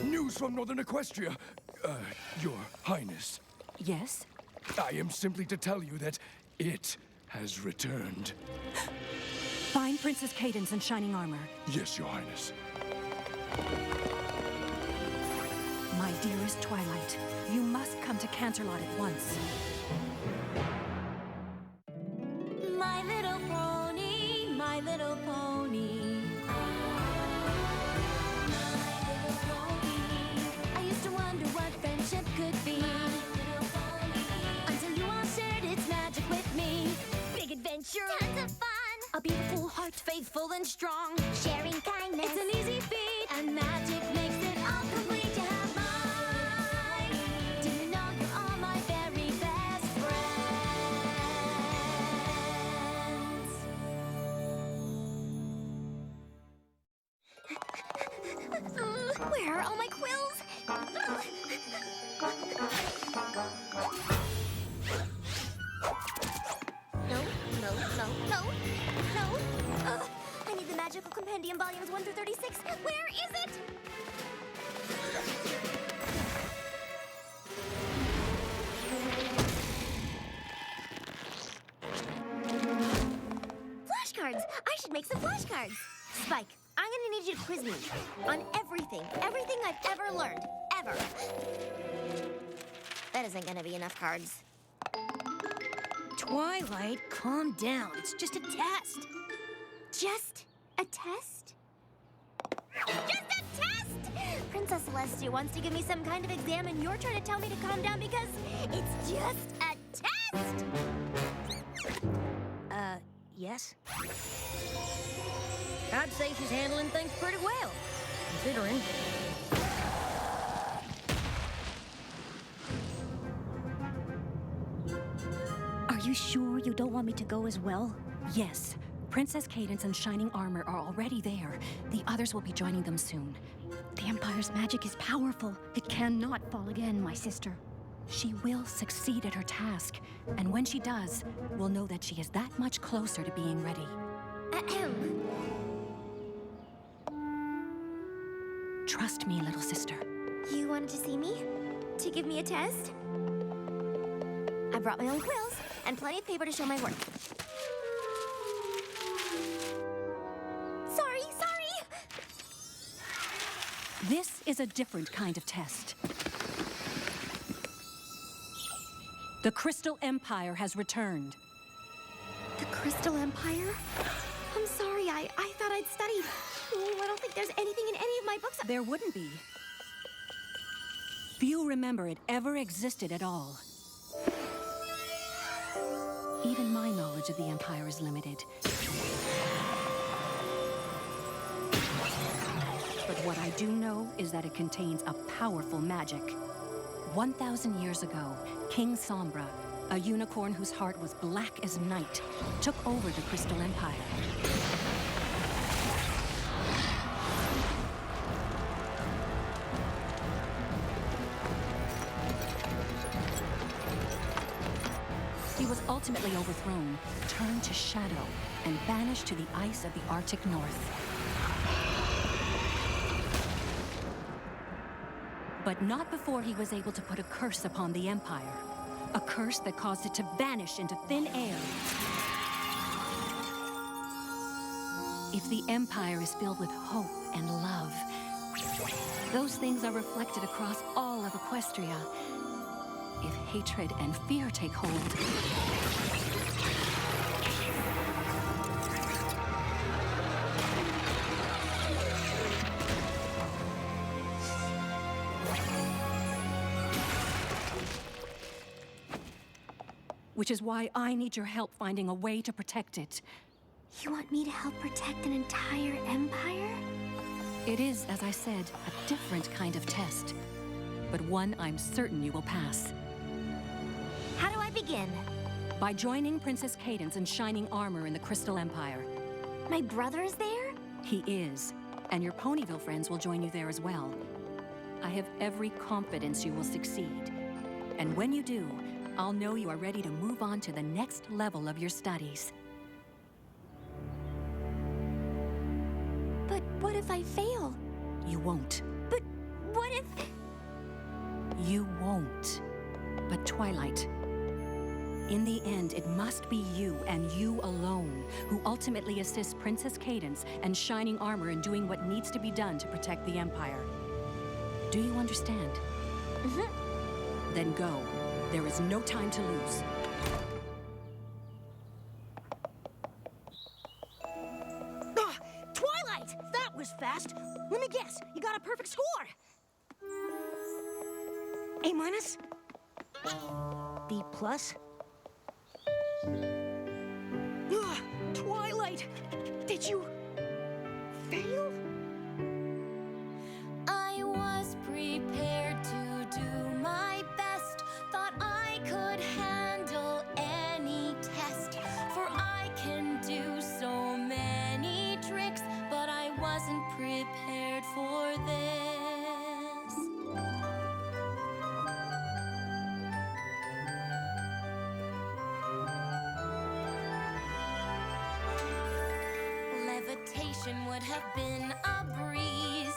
News from Northern Equestria. Your Highness. Yes? I am simply to tell you that it has returned. Find Princess Cadence in shining armor. Yes, Your Highness. My dearest Twilight, you must come to Canterlot at once. My little pony, my little pony. My little pony. I used to wonder what friendship could be. My little pony. Until you all shared its magic with me. Big adventure. Tons of fun. A beautiful heart, faithful and strong. Sharing kindness. It's an easy feat. And magic makes it all complete to have mine. Do you know you're all my very best friends? Where are all my quills? No. I need the Magical Compendium Volumes 1 through 36. Where is it? Flashcards! I should make some flashcards. Spike, I'm gonna need you to quiz me on everything I've ever learned, ever. That isn't gonna be enough cards. Twilight, calm down. It's just a test. Just a test? Just a test! Princess Celestia wants to give me some kind of exam and you're trying to tell me to calm down because it's just a test! Yes? I'd say she's handling things pretty well, considering. Are you sure you don't want me to go as well? Yes. Princess Cadence and Shining Armor are already there. The others will be joining them soon. The Empire's magic is powerful. It cannot fall again, my sister. She will succeed at her task, and when she does, we'll know that she is that much closer to being ready. Ahem. Trust me, little sister. You wanted to see me? To give me a test? I brought my own quills and plenty of paper to show my work. Sorry. This is a different kind of test. The Crystal Empire has returned. The Crystal Empire? I'm sorry, I thought I'd studied. Oh, I don't think there's anything in any of my books. There wouldn't be. Few remember it ever existed at all. Even my knowledge of the Empire is limited. But what I do know is that it contains a powerful magic. 1,000 years ago, King Sombra, a unicorn whose heart was black as night, took over the Crystal Empire. He was ultimately overthrown, turned to shadow, and banished to the ice of the Arctic North. But not before he was able to put a curse upon the Empire. A curse that caused it to vanish into thin air. If the Empire is filled with hope and love, those things are reflected across all of Equestria. If hatred and fear take hold, which is why I need your help finding a way to protect it. You want me to help protect an entire empire? It is, as I said, a different kind of test, but one I'm certain you will pass. How do I begin? By joining Princess Cadence and Shining Armor in the Crystal Empire. My brother is there? He is, and your Ponyville friends will join you there as well. I have every confidence you will succeed. And when you do, I'll know you are ready to move on to the next level of your studies. But what if I fail? You won't. But what if... You won't. But Twilight, in the end, it must be you and you alone who ultimately assists Princess Cadance and Shining Armor in doing what needs to be done to protect the Empire. Do you understand? Mm-hmm. Then go. There is no time to lose. Ah, Twilight! That was fast. Let me guess, you got a perfect score. A minus? B plus? Ah, Twilight! Did you fail? I was prepared to do my best. Thought I could handle any test. For I can do so many tricks, but I wasn't prepared for this. Levitation would have been a breeze.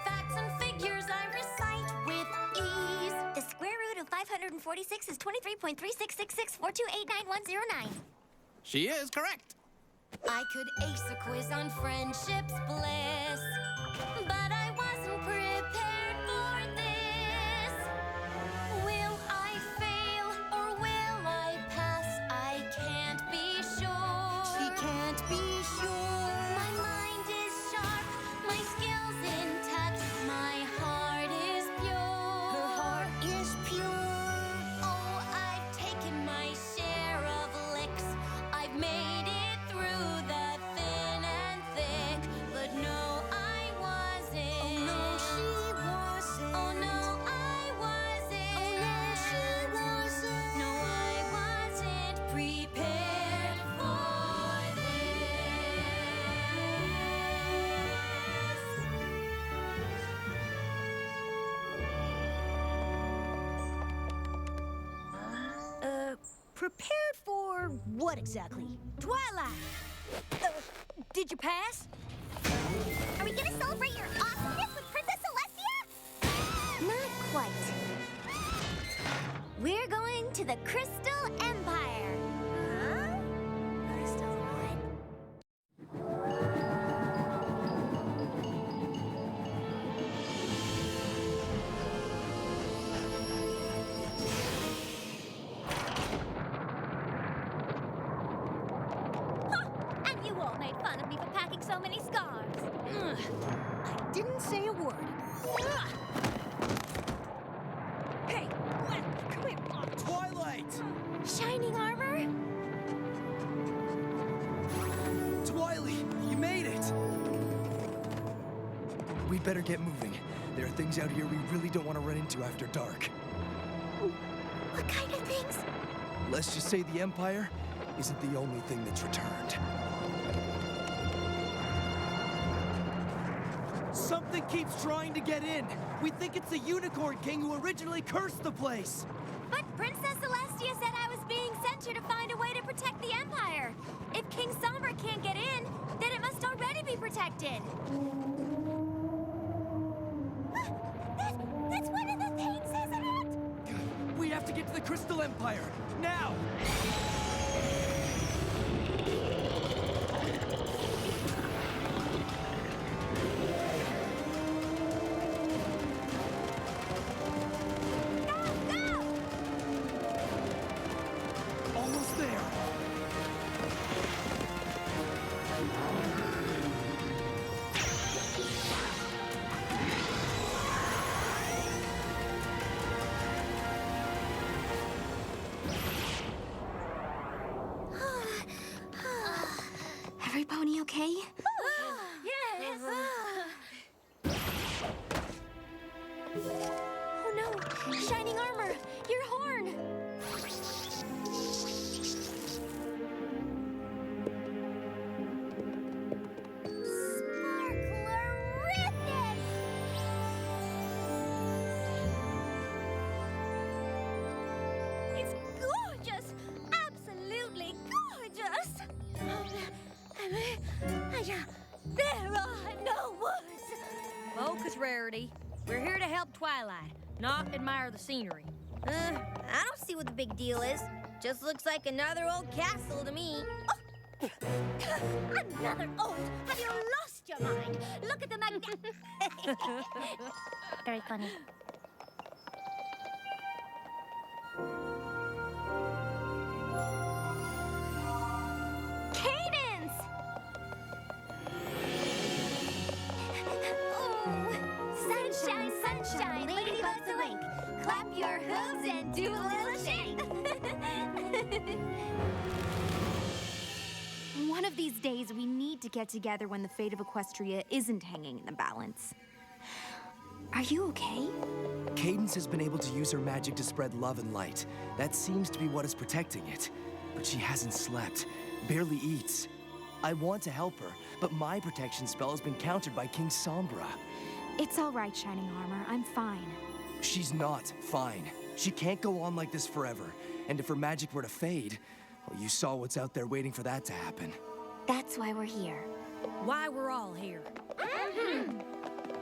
Facts and figures I recite with ease. The square root of 546 is 23.366642891009. She is correct. I could ace a quiz on friendship's bliss, but I wasn't prepared for this. Will I fail or will I pass? I can't be sure. She can't be sure. My mind is sharp, my skills intact, my heart is pure. Her heart is pure. Oh, I've taken my share of licks. I've made it through the thin and thick. But no, I wasn't. Oh no, she wasn't. Oh no, I wasn't. Oh no, she wasn't. No, I wasn't prepared for Prepared for what exactly? Twilight! Did you pass? Are we gonna celebrate your awesomeness with Princess Celestia? Not quite. We're going to the Crystal Empire. Huh? Crystal what? And you all made fun of me for packing so many scarves. I didn't say a word. Hey, Gwen, come here. Twilight! Shining Armor? Twilight, you made it! We'd better get moving. There are things out here we really don't want to run into after dark. What kind of things? Let's just say the Empire isn't the only thing that's returned. Something keeps trying to get in. We think it's the Unicorn King who originally cursed the place. But Princess Celestia said I was being sent here to find a way to protect the Empire. If King Sombra can't get in, then it must already be protected. That's one of the things, isn't it? We have to get to the Crystal Empire, now! Almost there. There are no words. Focus, Rarity. We're here to help Twilight, not admire the scenery. I don't see what the big deal is. Just looks like another old castle to me. Another old? Have you lost your mind? Look at the Very funny. Cadence! Oh, sunshine, sunshine, ladybugs awake. Clap your hooves and do a little shake. One of these days, we need to get together when the fate of Equestria isn't hanging in the balance. Are you okay? Cadence has been able to use her magic to spread love and light. That seems to be what is protecting it. But she hasn't slept, barely eats. I want to help her, but my protection spell has been countered by King Sombra. It's all right, Shining Armor. I'm fine. She's not fine. She can't go on like this forever. And if her magic were to fade, well, you saw what's out there waiting for that to happen. That's why we're here. Why we're all here.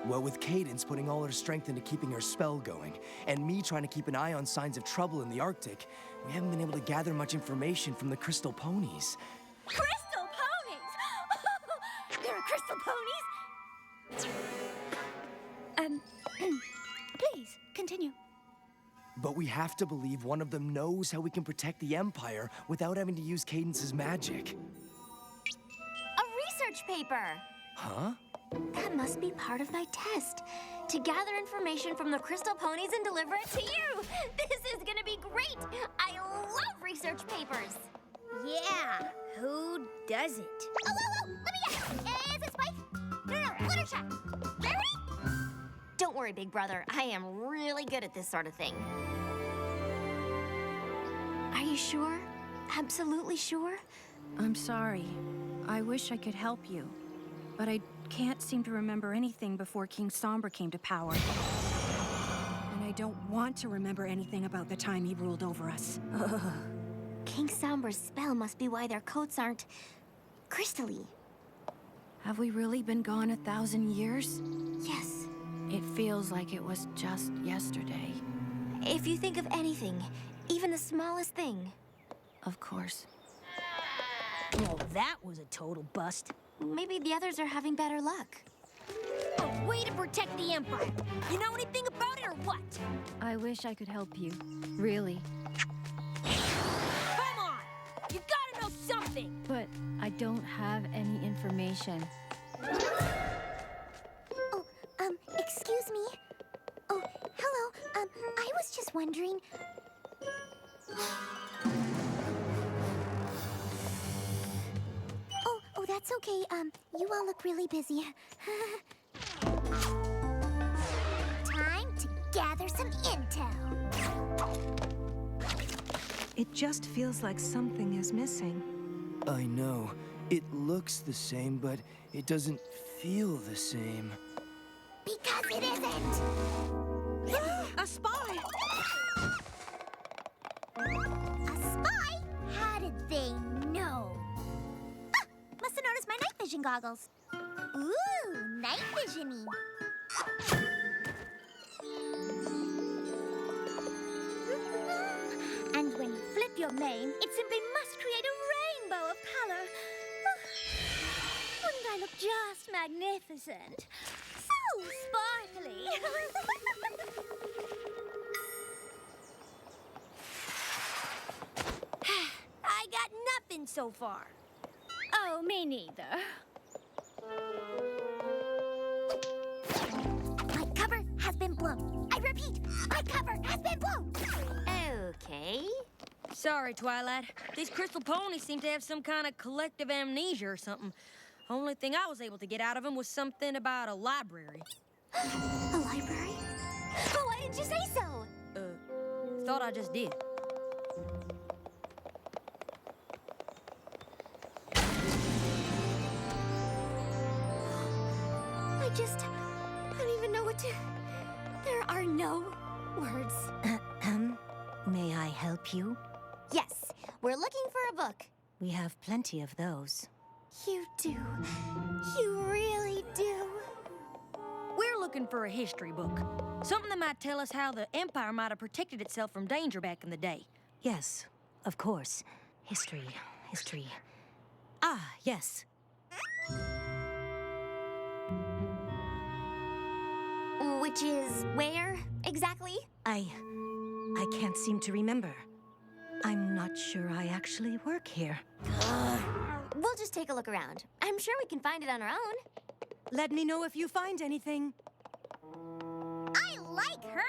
Well, with Cadence putting all her strength into keeping her spell going, and me trying to keep an eye on signs of trouble in the Arctic, we haven't been able to gather much information from the Crystal Ponies. Crystal ponies! There are crystal ponies? Please, continue. But we have to believe one of them knows how we can protect the Empire without having to use Cadence's magic. A research paper! Huh? That must be part of my test. To gather information from the crystal ponies and deliver it to you. This is gonna be great. I love research papers. Yeah, who doesn't? Oh, let me guess. Is it Spike? No, Fluttershy. Rarity? Don't worry, big brother. I am really good at this sort of thing. Are you sure? Absolutely sure? I'm sorry. I wish I could help you, but I can't seem to remember anything before King Sombra came to power. And I don't want to remember anything about the time he ruled over us. Ugh. King Sombra's spell must be why their coats aren't crystally. Have we really been gone 1,000 years? Yes. It feels like it was just yesterday. If you think of anything, even the smallest thing. Of course. Well, that was a total bust. Maybe the others are having better luck. A way to protect the Empire. You know anything about it or what? I wish I could help you. Really. Come on! You gotta know something! But I don't have any information. Oh, excuse me. Oh, hello. I was just wondering. Oh, that's okay. You all look really busy. Time to gather some intel. It just feels like something is missing. I know. It looks the same, but it doesn't feel the same. Because it isn't. A spy! A spy? How did they know? Ah, must have noticed my night vision goggles. Ooh, night vision-y. And when you flip your mane, it simply must create a rainbow of color. Wouldn't I look just magnificent? So sparkly. I got nothing so far. Oh, me neither. My cover has been blown. I repeat, my cover has been blown. Okay. Sorry, Twilight. These crystal ponies seem to have some kind of collective amnesia or something. Only thing I was able to get out of them was something about a library. A library? Oh, why didn't you say so? Thought I just did. I don't even know what to... There are no words. May I help you? Yes, we're looking for a book. We have plenty of those. You do. You really do. We're looking for a history book. Something that might tell us how the Empire might have protected itself from danger back in the day. Yes, of course. History. Ah, yes. Which is where, exactly? I can't seem to remember. I'm not sure I actually work here. We'll just take a look around. I'm sure we can find it on our own. Let me know if you find anything. I like her.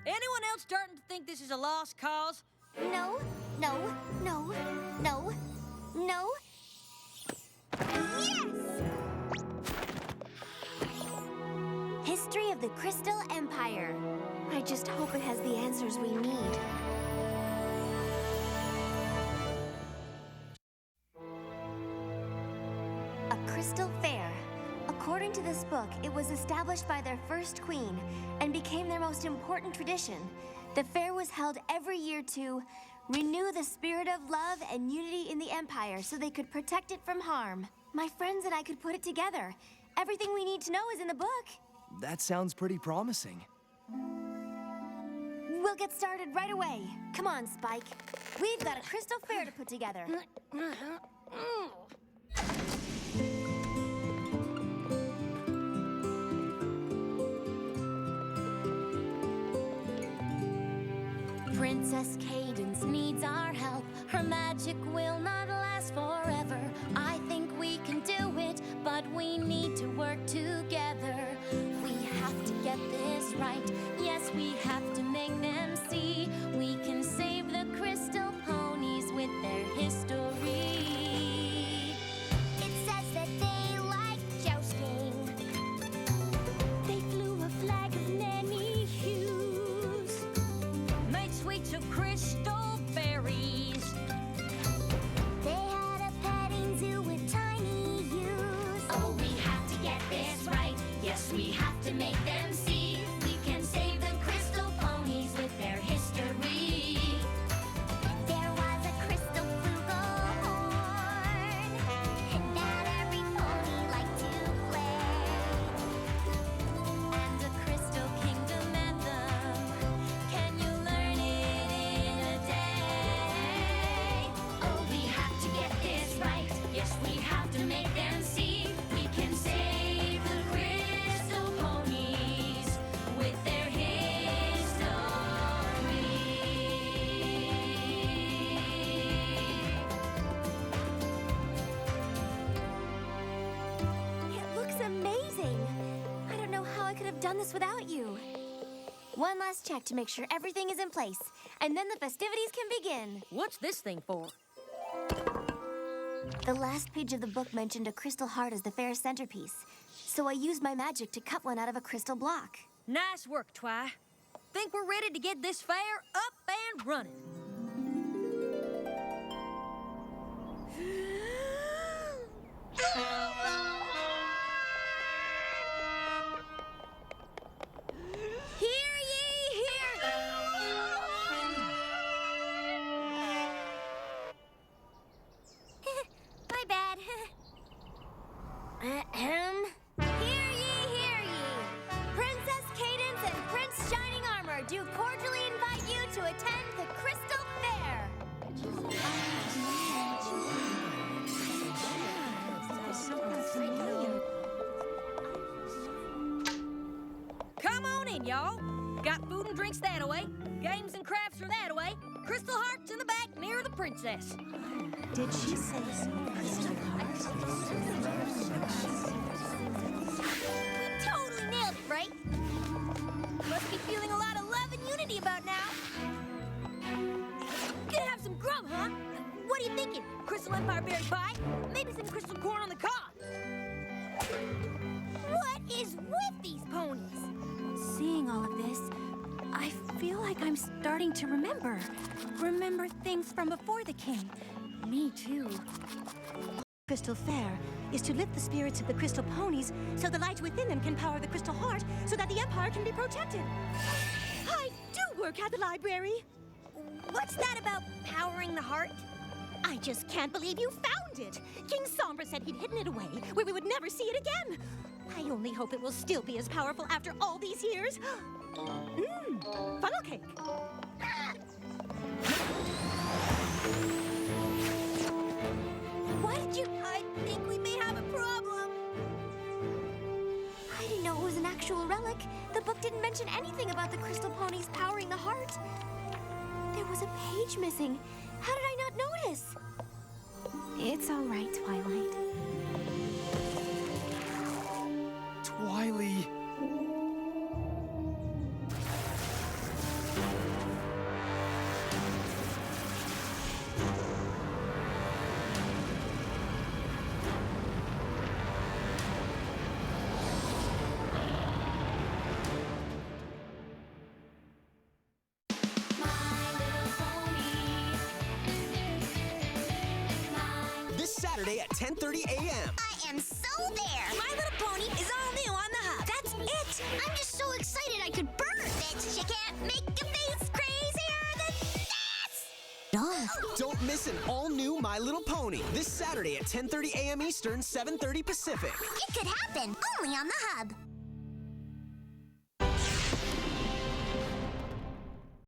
Anyone else starting to think this is a lost cause? No. Yes! History of the Crystal Empire. I just hope it has the answers we need. A crystal fair. According to this book, it was established by their first queen and became their most important tradition. The fair was held every year to renew the spirit of love and unity in the Empire so they could protect it from harm. My friends and I could put it together. Everything we need to know is in the book. That sounds pretty promising. We'll get started right away. Come on, Spike. We've got a crystal fair to put together. Princess Cadence needs our help. Her magic will not last forever. I think we can do it, but we need to work together. We have to get this right. Yes, we have to make them see. We can save the crystal ponies with their history. It says that they like jousting. They flew a flag of many hues, Made sweets of crystal berries. They had a petting zoo with tiny ewes. Oh, we have to get this right. Yes, we have to make them see. We can save the crystal ponies with their history. There was a crystal flugelhorn that every pony liked to play. And a crystal kingdom anthem. Can you learn it in a day? Oh, we have to get this right. Yes, we have to make them see. We can save the crystal ponies with their history. It looks amazing. I don't know how I could have done this without you. One last check to make sure everything is in place, and then the festivities can begin. What's this thing for? The last page of the book mentioned a crystal heart as the fair's centerpiece, so I used my magic to cut one out of a crystal block. Nice work, Twy. Think we're ready to get this fair up and running. Hear ye, hear! My bad. Hear ye! Princess Cadence and Prince Shining Armor do cordially invite you to attend the Crystal Fair. Come on in, y'all. Got food and drinks that away. Games and crafts are that away. Crystal hearts in the back near the princess. Did she say so? We totally nailed it, right? Must be feeling a lot of love and unity about now. Gonna have some grub, huh? What are you thinking? Crystal Empire berry pie? Maybe some crystal corn on the cob. What is with these ponies? Seeing all of this, I feel like I'm I'm starting to remember. Remember things from before the king. Me too. Crystal Fair is to lift the spirits of the crystal ponies so the light within them can power the crystal heart so that the Empire can be protected. I do work at the library. What's that about powering the heart? I just can't believe you found it. King Sombra said he'd hidden it away where we would never see it again. I only hope it will still be as powerful after all these years. Funnel cake. Why did you... I think we may have a problem. I didn't know it was an actual relic. The book didn't mention anything about the crystal ponies powering the heart. There was a page missing. How did I not notice? It's all right, Twilight. Twily. This Saturday at 10:30 a.m. I am so there. My Little Pony is all new on the hub. That's it. I'm just so excited I could burn. Bet you can't make a face crazier than this. Don't miss an all-new My Little Pony this Saturday at 10:30 a.m. Eastern, 7:30 Pacific. It could happen only on the hub.